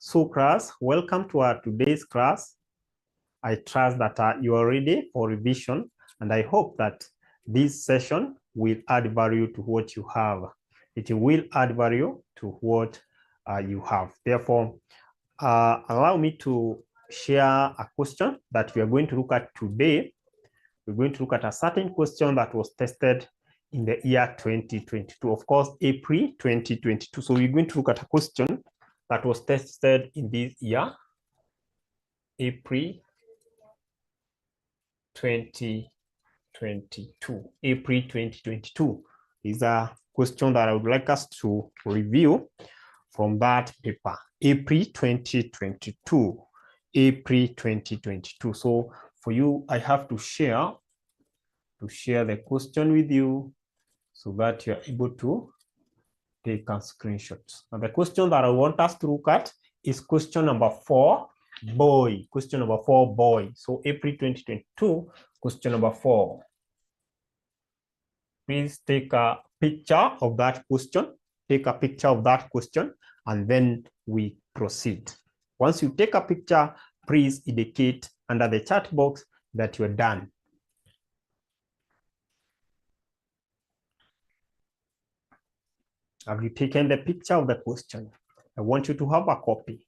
So class, welcome to our today's class. I trust that you are ready for revision, and I hope that this session will add value to what you have. It will add value to what you have. Therefore, allow me to share a question that we are going to look at today. We're going to look at a certain question that was tested in the year 2022, of course, April 2022. So we're going to look at a question that was tested in this year, April 2022. April 2022 is a question that I would like us to review from that paper, April 2022. April 2022. So for you, I have to share the question with you so that you're able to take a screenshot. Now, the question that I want us to look at is question number 4, boy. Question number 4, boy. So April 2022, question number 4. Please take a picture of that question. Take a picture of that question, and then we proceed. Once you take a picture, please indicate under the chat box that you're done. Have you taken the picture of the question? I want you to have a copy.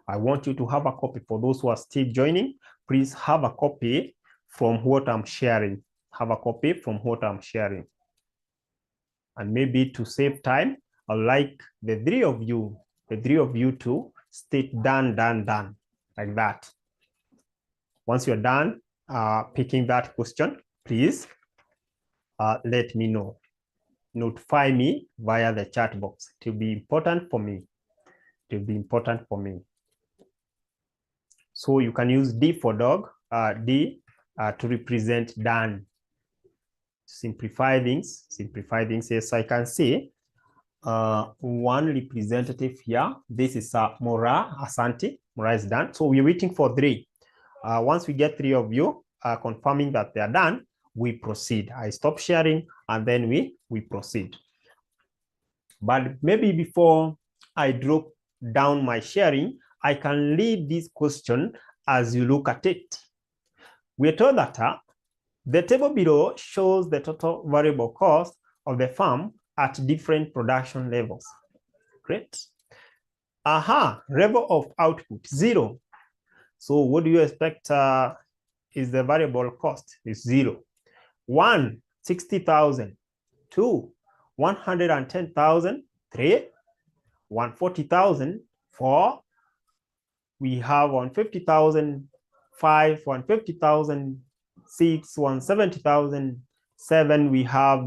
I want you to have a copy. For those who are still joining, please have a copy from what I'm sharing. Have a copy from what I'm sharing. And maybe to save time, I'd like the three of you to state done, like that. Once you're done picking that question, please let me know. Notify me via the chat box. It will be important for me. It will be important for me. So you can use D for dog, D to represent done. Simplify things. Yes, I can see one representative here. This is Mora Asante. Mora is done. So we're waiting for 3. Once we get 3 of you confirming that they are done, we proceed. I stop sharing and then we proceed. But maybe before I drop down my sharing, I can leave this question as you look at it. We're told that the table below shows the total variable cost of the farm at different production levels. Great. Level of output, 0. So what do you expect is the variable cost? Is 0. 1, 60,000. 2, 110,000. 3, 140,000. 4, we have 150,000. 5, 150,000. 6, 170,000. 7, we have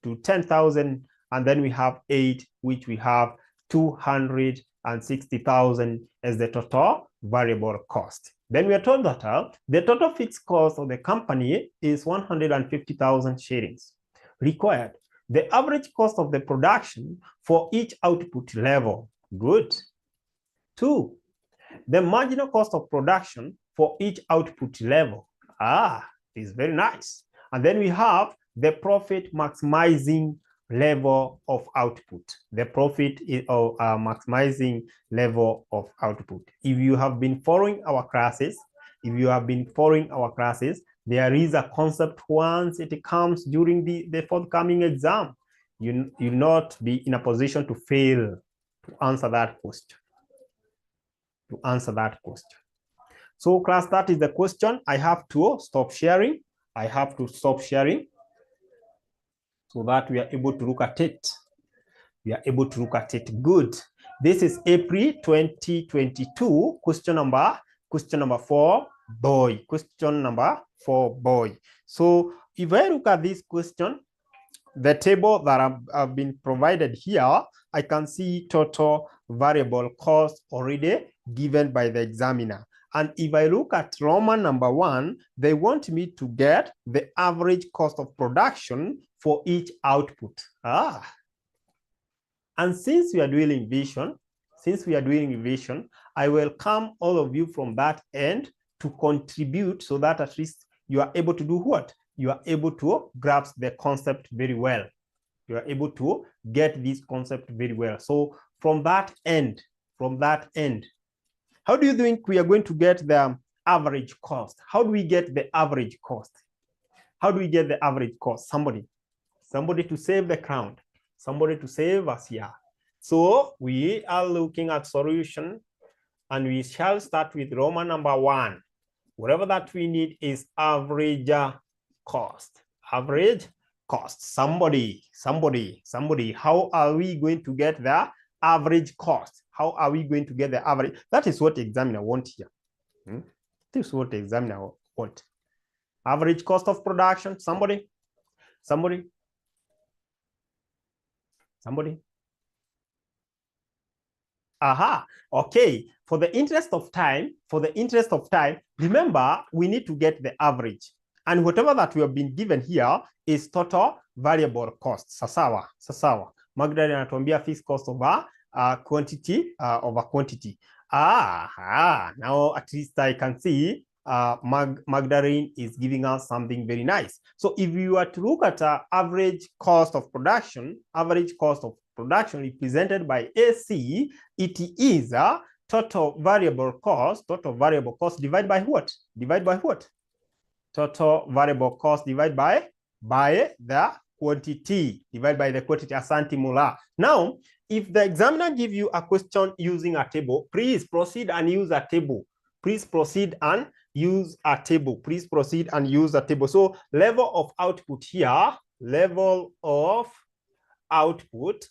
to 10,000. And then we have 8, which we have 260,000 as the total variable cost. Then we are told that the total fixed cost of the company is 150,000 shillings required. The average cost of the production for each output level. Good. 2, the marginal cost of production for each output level. Is very nice. And then we have the profit maximizing level of output. The profit is maximizing level of output. If you have been following our classes, there is a concept once it comes during the forthcoming exam. You'll not be in a position to fail to answer that question. So class, that is the question. I have to stop sharing. So that we are able to look at it. Good. This is April 2022. Question number 4, boy. Question number 4, boy. So if I look at this question, the table that have been provided here, I can see total variable cost already given by the examiner. And if I look at Roman number 1, they want me to get the average cost of production for each output. And since we are doing revision, I welcome all of you from that end to contribute so that at least you are able to do what? You are able to grasp the concept very well. You are able to get this concept very well. So from that end, How do you think we are going to get the average cost? How do we get the average cost? How do we get the average cost? Somebody to save the crowd, somebody to save us here. So we are looking at solution, and we shall start with Roman number 1. Whatever that we need is average cost. Average cost. Somebody. How are we going to get the average cost? How are we going to get the average? That is what the examiner wants here. This is what the examiner wants. Average cost of production. Somebody. Aha. Okay. For the interest of time, remember, we need to get the average. And whatever that we have been given here is total variable cost. Sasawa. Magdalene anatuambia fixed cost over quantity over quantity. Now at least I can see Magdalene is giving us something very nice. So if you were to look at average cost of production represented by AC, it is total variable cost divided by what? Total variable cost divided by the quantity, Asante Mula. Now, if the examiner gives you a question using a table, please proceed and use a table. So level of output here,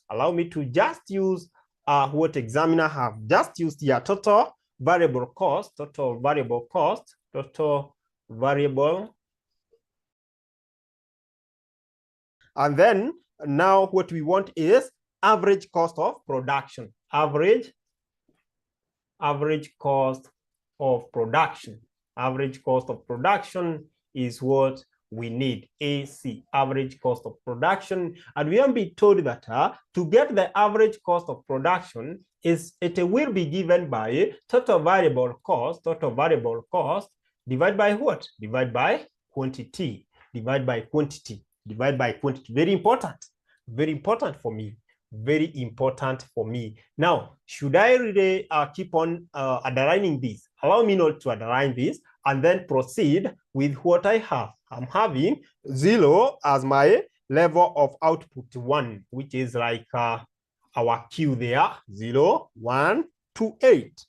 allow me to just use what examiner have just used here, total variable cost. And then now what we want is average cost of production. Average cost of production. Average cost of production is what we need. AC, average cost of production. And we have been told that to get the average cost of production, it will be given by total variable cost divided by what? Divided by quantity. Very important for me. Now, should I really keep on underlining this? Allow me not to underline this and then proceed with what I have. I'm having 0 as my level of output 1, which is like our Q there. 0, 1, 2, 8,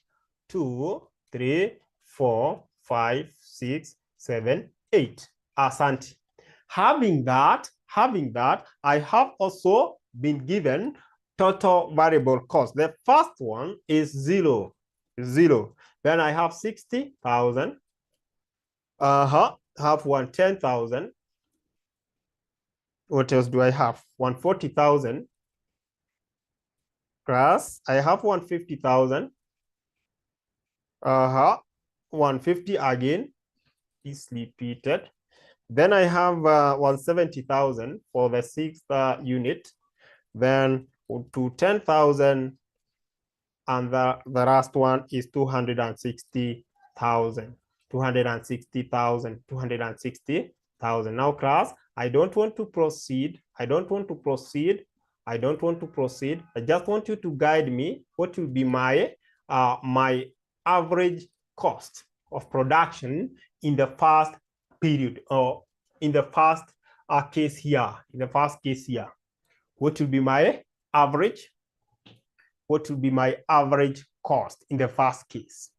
2, 3, 4, 5, 6, 7, 8. Asante. Having that, I have also been given total variable cost. The first one is 0. Then I have 60,000. Have 110,000. What else do I have? 140,000. Plus, I have 150,000. 150 again is repeated. Then I have 170,000 for the 6th unit. Then to 10,000, and the last one is 260,000. 260,000. Now, class, I don't want to proceed. I just want you to guide me. What will be my average cost of production in the first period, or in the first case here? What will be my average? What will be my average cost in the first case?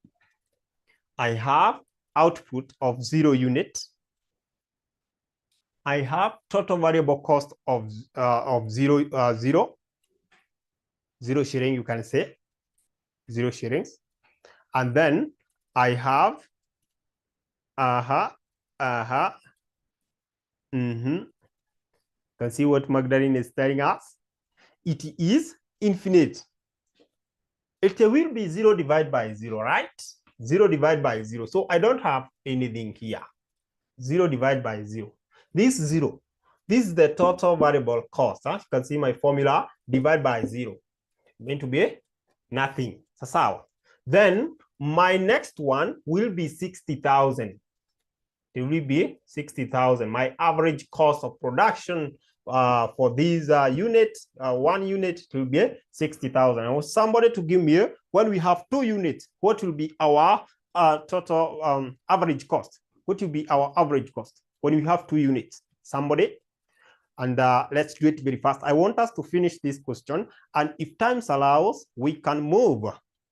I have output of 0 units. I have total variable cost of 0 shilling, you can say 0 shillings. And then I have You can see what Magdalene is telling us. It is infinite. It will be 0 divided by 0, right? 0 divided by 0. So I don't have anything here. 0 divided by 0. This 0. This is the total variable cost. You can see my formula, divide by 0. It's going to be nothing. Then my next one will be 60,000. It will be 60,000. My average cost of production for these units, 1 unit it will be 60,000. I want somebody to give me, when we have 2 units, what will be our total average cost? What will be our average cost when we have 2 units? Somebody? And let's do it very fast. I want us to finish this question. And if time allows, we can move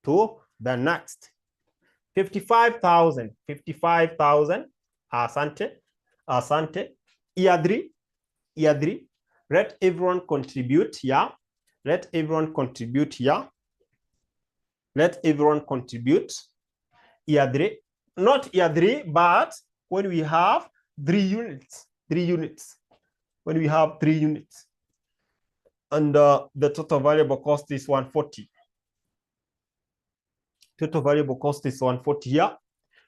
to the next. 55,000. 55,000. Asante. Asante. Iadri. Iadri. Let everyone contribute here. Let everyone contribute here. Let everyone contribute. Iadri. Not Iadri, but when we have 3 units. 3 units. When we have 3 units. And the total variable cost is 140. Total variable cost is 140 here.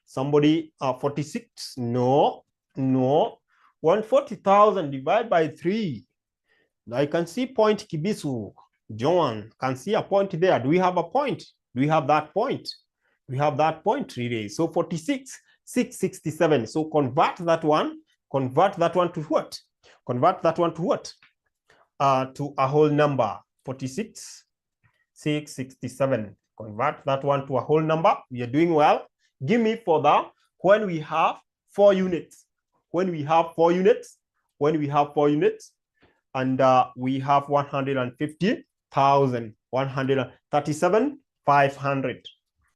Somebody 46. No, no. 140,000 divided by 3. I can see point Kibisu. John can see a point there. Do we have a point? Do we have that point? We have that point really. So 46, 667. So convert that one. Convert that one to what? Convert that one to what? To a whole number. 46, 667. Convert that one to a whole number. We are doing well. Give me for that when we have 4 units. When we have 4 units. When we have 4 units. And we have 150,000. 137,500.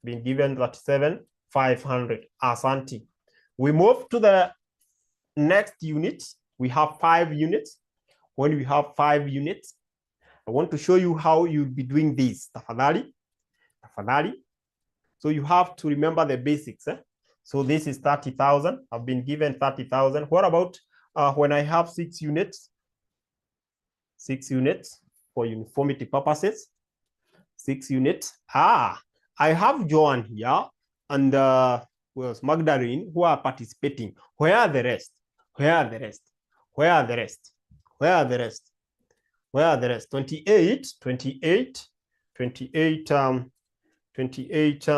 Been given 37,500. Asante. We move to the next unit. We have 5 units. When we have 5 units, I want to show you how you'll be doing this. Tafadhali. Tafadhali. So you have to remember the basics. So this is 30,000. I've been given 30,000. What about when I have 6 units? 6 units for uniformity purposes. 6 units. I have Joan here and Magdalene who are participating. Where are the rest? Where are the rest? Where are the rest? Where are the rest? Where are the rest? 28, 28, 28, 28,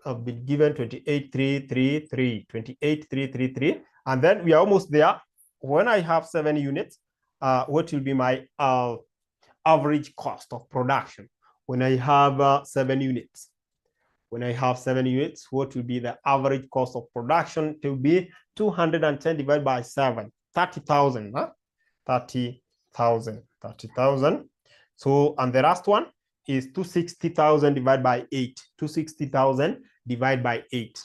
I've been given 28,333, 28,333. And then we are almost there. When I have 7 units, what will be my average cost of production? When I have 7 units. When I have 7 units, what will be the average cost of production? It will be 210 divided by 7, 30,000, huh? 30,000, 30,000. So, and the last one is 260,000 divided by 8, 260,000 divided by 8,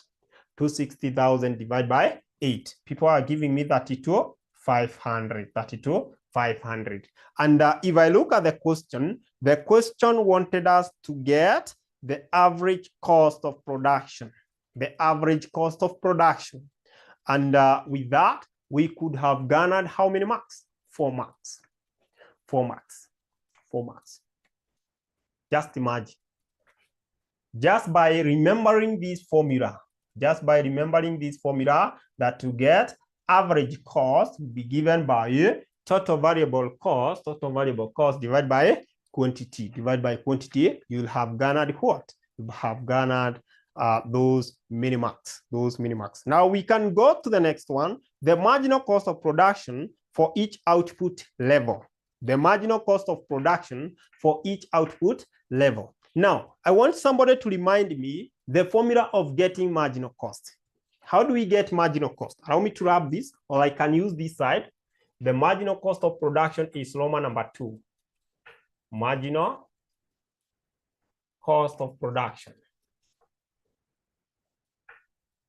260,000 divided by 8. People are giving me 32,500, 32,500. And if I look at the question wanted us to get the average cost of production, the average cost of production. And with that, we could have garnered how many marks? 4 marks. 4 marks. 4 marks. Just imagine. Just by remembering this formula, that to get average cost will be given by total variable cost divided by quantity. Divided by quantity, you'll have garnered what? You have garnered those minimax. Now we can go to the next one, the marginal cost of production for each output level. The marginal cost of production for each output level. Now, I want somebody to remind me the formula of getting marginal cost. How do we get marginal cost? Allow me to wrap this, or I can use this side. The marginal cost of production is Roman number 2. Marginal cost of production.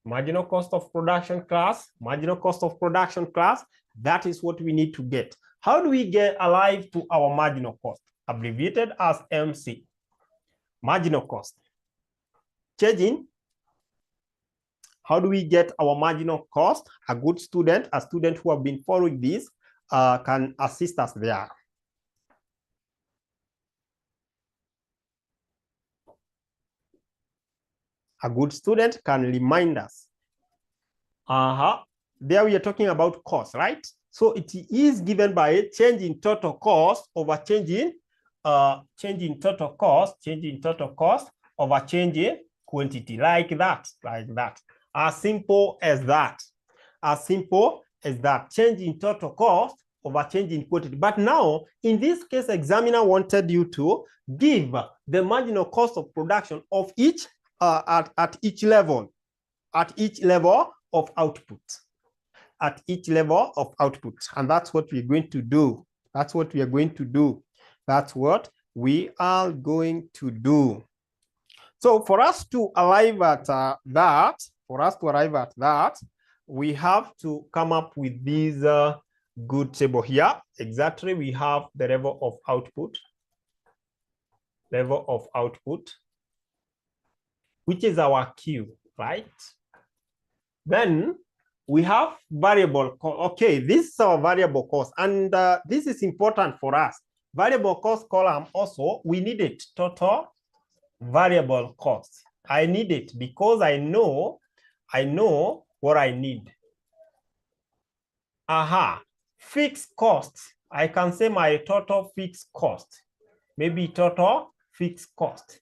Marginal cost of production class, that is what we need to get. How do we get alive to our marginal cost? Abbreviated as MC. Marginal cost. Changing. How do we get our marginal cost? A good student, a student who have been following this can assist us there. A good student can remind us. There we are talking about cost, right? So it is given by a change in total cost over change in total cost over change in quantity, like that. As simple as that. As simple is that change in total cost over change in quantity. But now, in this case, examiner wanted you to give the marginal cost of production of each at each level of output. At each level of output. And that's what we're going to do. That's what we are going to do. That's what we are going to do. So for us to arrive at that, we have to come up with this good table here. Exactly, we have the level of output, which is our Q, right? Then we have variable cost. Okay, this is our variable cost, and this is important for us. Variable cost column also, we need it, total variable cost. I need it because I know what I need. Fixed cost. I can say my total fixed cost. Maybe total fixed cost.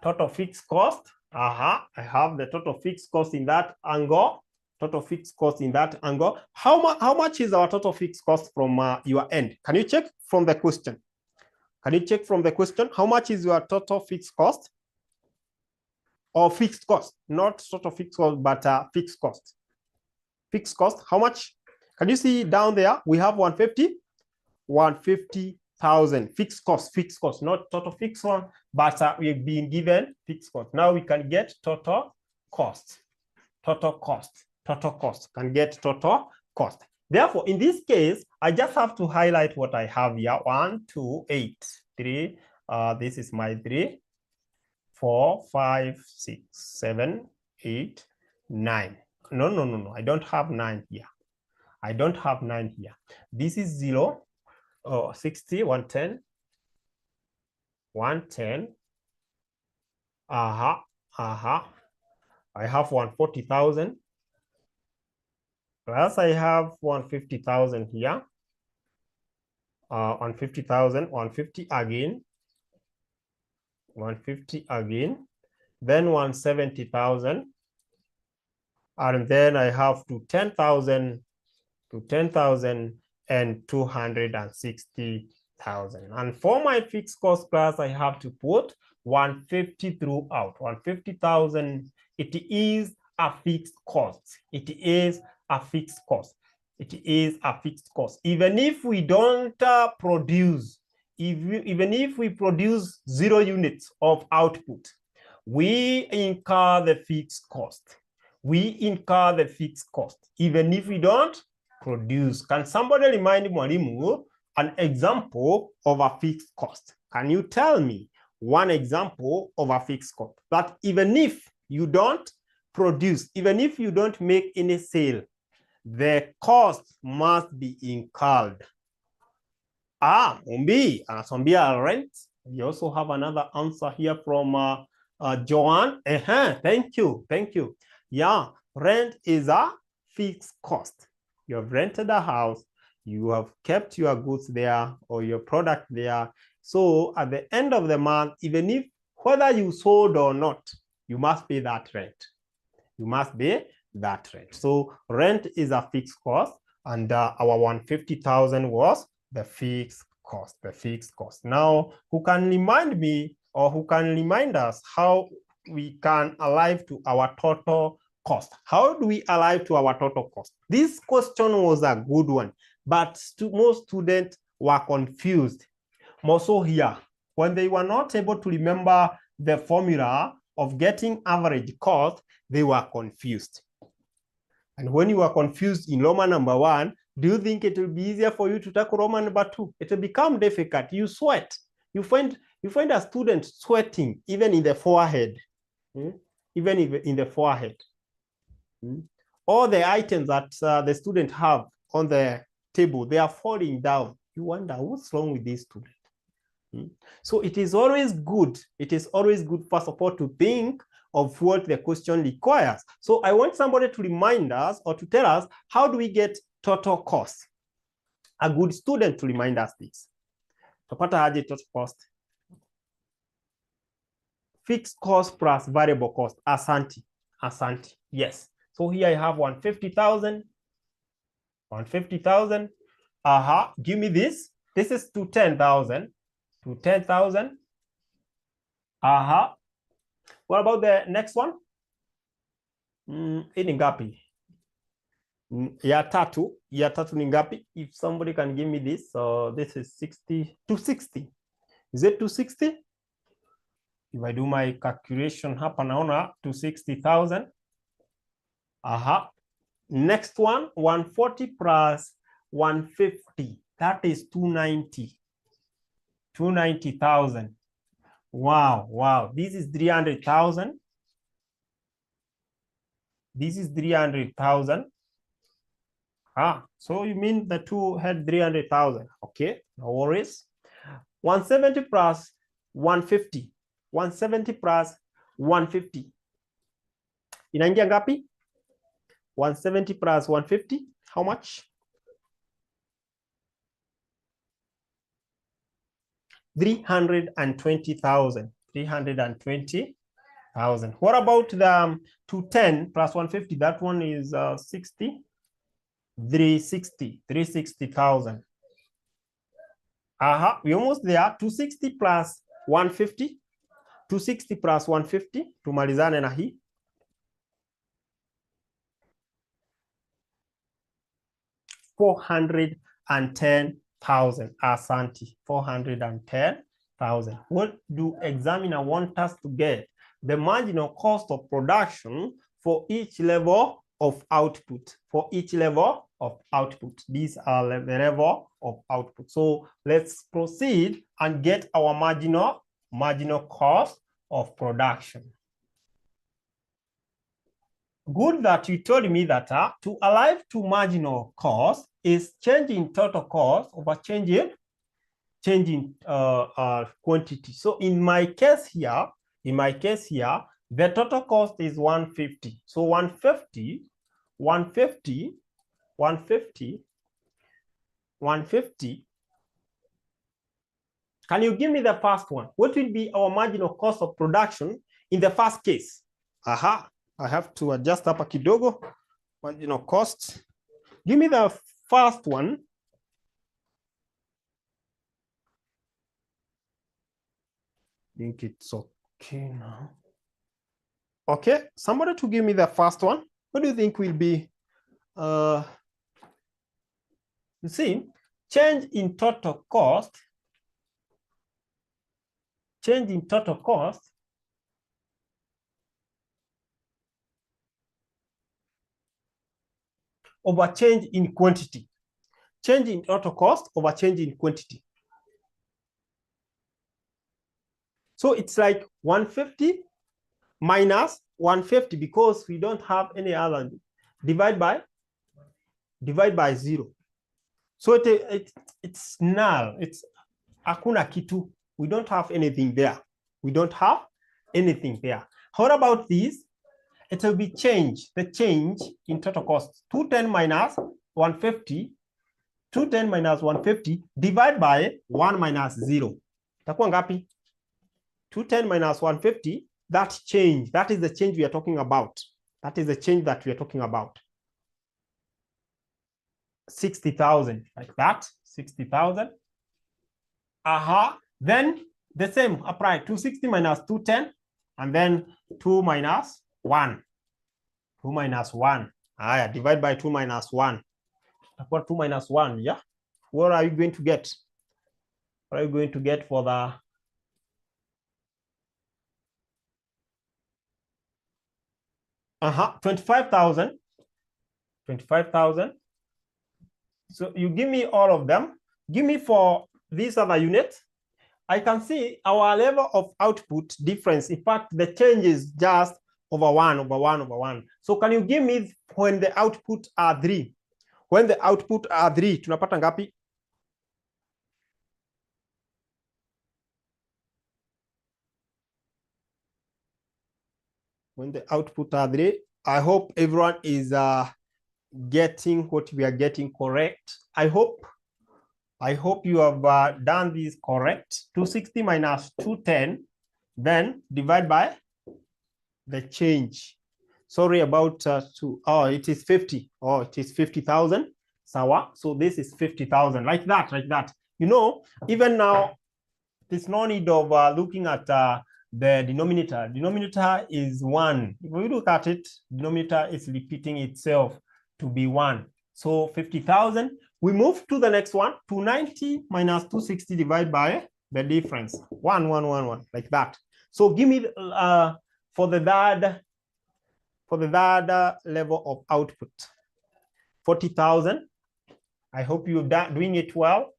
Total fixed cost. I have the total fixed cost in that angle. Total fixed cost in that angle. How much is our total fixed cost from your end? Can you check from the question? Can you check from the question? How much is your total fixed cost? Or fixed cost, not total fixed cost, but fixed cost. Fixed cost, how much? Can you see down there? We have 150,000 fixed cost, not total fixed one, but we've been given fixed cost. Now we can get total cost, can get total cost. Therefore, in this case, I just have to highlight what I have here. 1, 2, 8, 3. This is my 3, 4, 5, 6, 7, 8, 9. No. I don't have 9 here. I don't have 9 here. This is 0, 60, 110, 110. I have 140,000. Plus I have 150,000 here. 150,000, 150 again. 150 again. Then 170,000. And then I have to 10,000 to 10,000 and 260,000. And for my fixed cost class, I have to put 150 throughout. 150,000, it is a fixed cost. It is a fixed cost. It is a fixed cost. Even if we don't produce, even if we produce 0 units of output, we incur the fixed cost. We incur the fixed cost, even if we don't produce. Can somebody remind Mwalimu an example of a fixed cost? Can you tell me one example of a fixed cost that even if you don't produce, even if you don't make any sale, the cost must be incurred? Umbi, Sombia rent. We also have another answer here from Joanne. Thank you. Yeah, rent is a fixed cost. You have rented a house, you have kept your goods there or your product there. So at the end of the month, even if whether you sold or not, you must pay that rent. You must pay that rent. So rent is a fixed cost, and our 150,000 was the fixed cost. Now, who can remind me or who can remind us how we can arrive to our total cost? How do we arrive to our total cost? This question was a good one, but most students were confused. More so here, when they were not able to remember the formula of getting average cost, they were confused. And when you are confused in Roman number 1, do you think it will be easier for you to tackle Roman number 2? It will become difficult. You sweat. You find a student sweating even in the forehead. Even in the forehead. All the items that the student have on the table, they are falling down. You wonder what's wrong with this student. So it is always good. It is always good, first of all, to think of what the question requires. So I want somebody to remind us or to tell us, how do we get total cost? A good student to remind us this. Tupata aje total cost? Fixed cost plus variable cost. Asante. 。 Yes. So here I have 150,000. 150,000. Give me this. This is to 10,000. To 10,000. What about the next one? Hii ni ngapi? Ya tatu ni ngapi? If somebody can give me this, so this is 60 to 60. Is it 260? If I do my calculation hapa naona 260,000. Next one, 140 plus 150. That is 290. 290,000. Wow. This is 300,000. This is 300,000. So you mean the two had 300,000. Okay, no worries. 170 plus 150. 170 plus 150. Inaingia ngapi? 170 plus 150. How much? 320,000. 320,000. What about the 210 plus 150? That one is 60. 360,000. We almost there. 260 plus 150. 260 plus 150. Tumalizane na hii. 410,000. Asante. 410,000. What do examiner want us to get? The marginal cost of production for each level of output. For each level of output. These are the level of output. So let's proceed and get our marginal cost of production. Good that you told me that to arrive to marginal cost is changing total cost over changing quantity. So in my case here, the total cost is 150. So 150. Can you give me the first one? What will be our marginal cost of production in the first case? I have to adjust hapa kidogo. Marginal cost. Give me the first one. I think it's okay now. Okay, somebody to give me the first one. What do you think will be? You see, change in total cost. Change in total cost over change in quantity. Change in total cost over change in quantity. So it's like 150 minus 150 because we don't have any other. Divide by 0. So it's null. It's hakuna kitu. We don't have anything there. We don't have anything there. How about this? It will be change. The change in total cost. 210 minus 150. 210 minus 150 divided by 1 minus 0. Itakuwa ngapi? 210 minus 150. That change. That is the change we are talking about. That is the change that we are talking about. 60,000. Like that. 60,000. Then the same apply. 260 minus 210. And then 2 minus 1. 2 minus 1. Divide by 2 minus 1. 2 minus 1, yeah? What are you going to get? What are you going to get for the... Uh-huh, 25,000. 25,000. So you give me all of them. Give me for this other unit. I can see our level of output difference. In fact, the change is just over 1, over 1, over 1. So can you give me when the output are 3? When the output are 3, tunapata ngapi? When the output are 3, I hope everyone is getting what we are getting correct. I hope you have done this correct. 260 minus 210, then divide by the change. Sorry about it is 50. Oh, it is 50,000. Sawa. So this is 50,000, like that, like that. You know, even now, there's no need of looking at the denominator. Denominator is 1. If we look at it, denominator is repeating itself to be 1. So 50,000. We move to the next one. 290 minus 260 divided by the difference. 1, 1, 1, 1, like that. So give me for the third level of output. 40,000. I hope you're doing it well.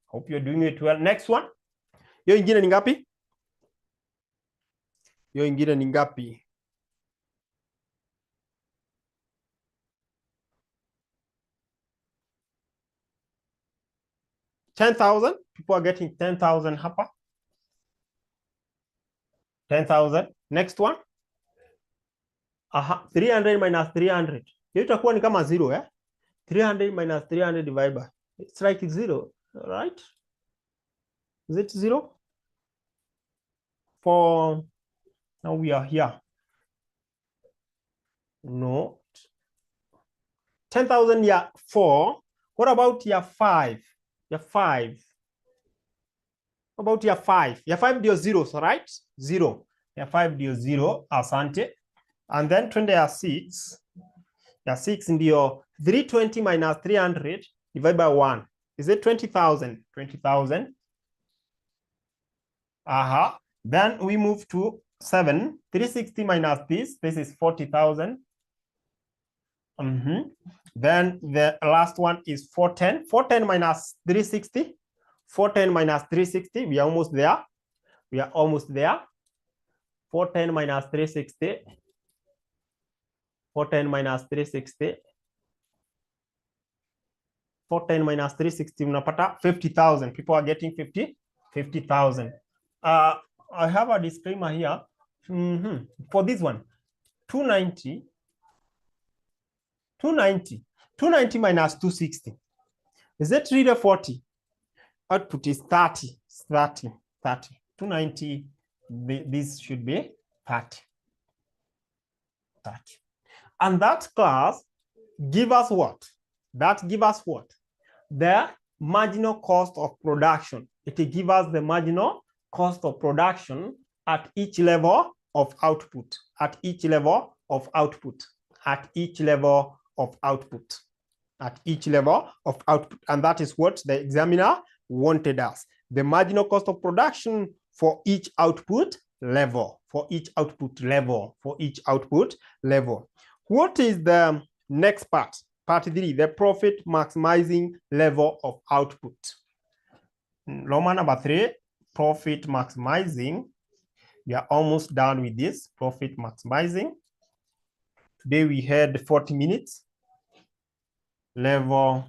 Hope you're doing it well. Next one. Hiyo ingine ni ngapi? Hiyo ingine ni ngapi? $10,000. People are getting 10,000 hapa. 10,000. Next one. 300 minus 300. Hiyo itakuwa ni kama 0, eh? 300 minus 300 divided by. It's like 0, right? Is it 0? For now we are here. No. 10,000 year 4. What about year 5? Year 5. What about year 5? Year 5 deal 0, right? 0. Year 5 deal 0. Asante. And then 20 year 6. Year 6 deal 320 minus 300 divided by 1. Is it 20,000? 20,000. Then we move to 7. 360 minus this. This is 40,000. Then the last one is 410. 410 minus 360. 410 minus 360. We are almost there. We are almost there. 410 minus 360. 410 minus 360. 410 minus 360. Unapata 50,000. People are getting 50,000. I have a disclaimer here. For this one, 290 minus 260. Is it really 40? Output is 30. 290, this should be 30. And that class give us what? That give us what? The marginal cost of production. It will give us the marginal cost of production at each level of output. At each level of output. At each level of output. At each level of output. And that is what the examiner wanted us. The marginal cost of production for each output level. For each output level. For each output level. What is the next part? Part 3, the profit maximizing level of output. Roman number 3, profit maximizing. We are almost done with this, profit maximizing. Today we had 40 minutes. Level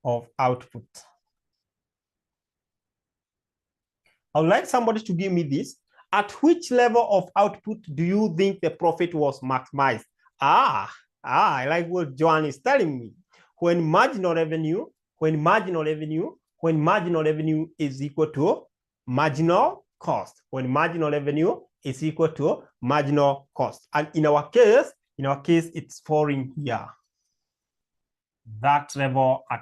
of output. I would like somebody to give me this. At which level of output do you think the profit was maximized? I like what Joan is telling me. When marginal revenue is equal to marginal cost. When marginal revenue is equal to marginal cost. And in our case, it's falling here. At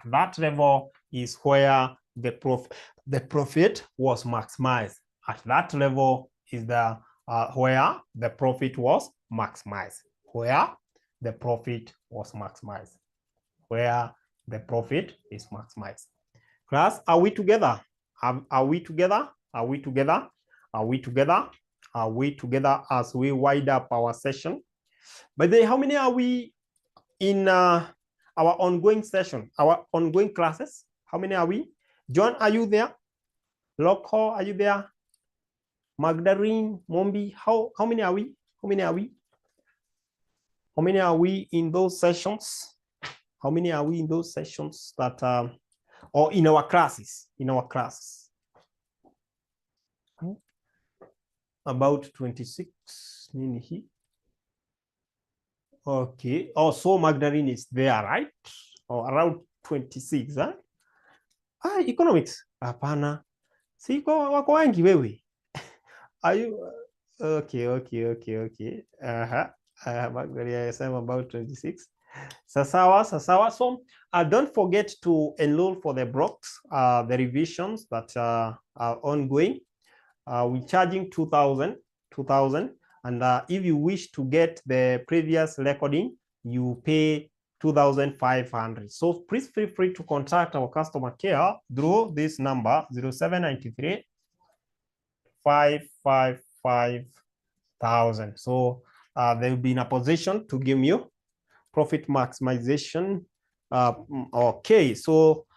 that level is where the profit was maximized. At that level is the where the profit was maximized. Where the profit was maximized. Where the profit is maximized. Class, are we together? Are we together? Are we together? Are we together? Are we together as we wind up our session? By the way, how many are we in our ongoing session, our ongoing classes? How many are we? John, are you there? Loco, are you there? Magdalene, Mombi, how many are we? How many are we? How many are we in those sessions? How many are we in those sessions that or in our classes? In our classes. About 26. Okay. Also, Magdalene is there, right? Or around 26, huh? Economics. Hapana. Siko wako wengi wewe. Are you okay? Magdalene, I am about 26. Sasawa, sasawa. So don't forget to enroll for the blocks, the revisions that are ongoing. We're charging 2,000, and if you wish to get the previous recording, you pay 2,500. So please feel free to contact our customer care through this number 0793 555,000. So they will be in a position to give you profit maximization. Okay, so